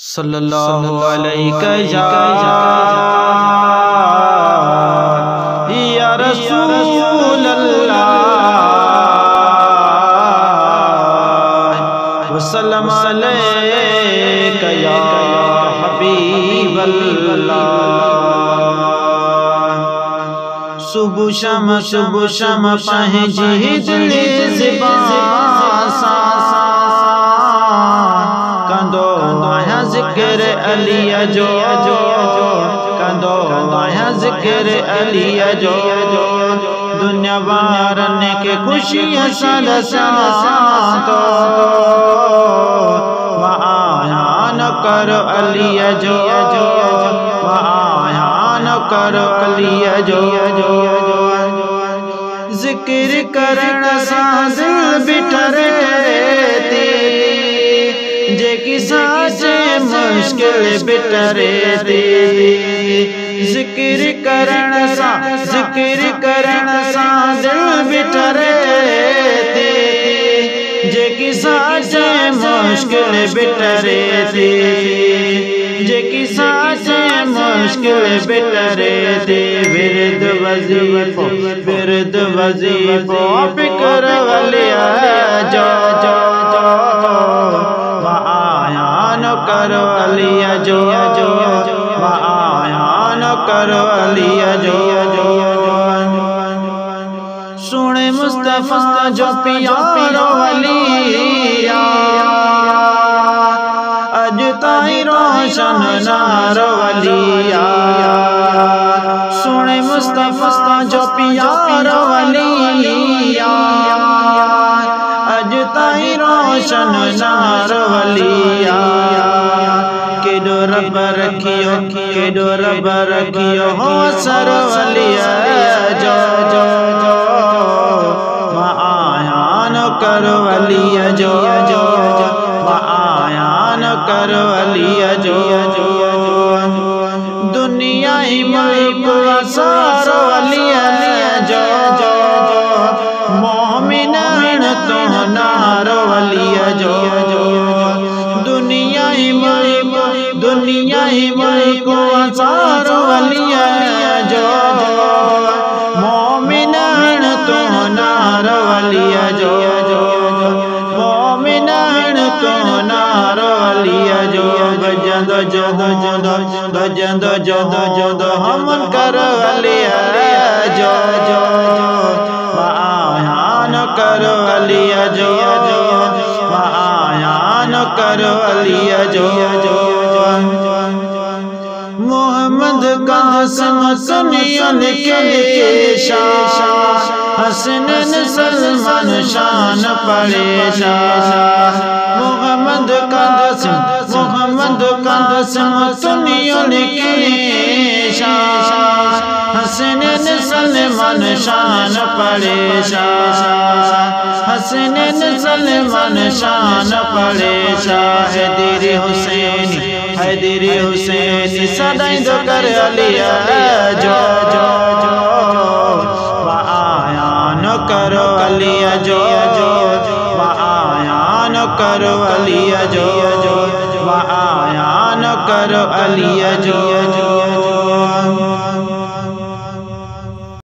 सल्लल्लाहु अलैहि या रसूल अल्लाह वसल्लम अलैका या हबीब अल्लाह। सुबह शाम पहजी दिल कंदो आया जिक्र अलिया जो कंदो आया जिक्र अलिया जो दुनिया वारन के खुशियां सदसातो आया न करो अलिया जो आया न करो अलिया जो जिक्र करना सा दिल बिठरे जे किसा से मुश्किल बिटरे थे जिक्र करना सा दिल बिटरे थे जे किसा से मुश्किल बिटरे थे जे किसा से मुश्किल बिटरे थे विरद वजीफो फिक्र वलिया जो करो अलिया जो आया न करो अलिया जो सुने मुस्तफा जो प्यारो अलिया अज ताई रोशन नारो अलिया सुने मुस्तफा जो प्यारो अलिया अज ताई रोशन नारो अलिया केडो रब रखियो हो सर वलिया जो आया न करो वलिया जो आया न करो वलिया जो दुनिया ही मुल्क सार वलिया जो मोमिन तो नार वलिया जो दुनिया ही मुल्क सार वलिया जो मोमिन तो नार वलिया जो मोमिन तो नार वलिया जो बजंदो हम कर वलिया जो आया न करो अलिया जो आया न करो अलिया जो मोहम्मद कासिम सुनियन के शाह हसनैन सलमान शान पड़े शाह मोहम्मद कासिम सुनियन के शाह हसनैन सलमान शान पड़े शाह हसनैन सलमान शान पड़े शाह हैदरी हुसैनी सदाई दो कर अलिया जो आया न करो अलिया जो आया न करो अलिया जो आया न करो अलिया जो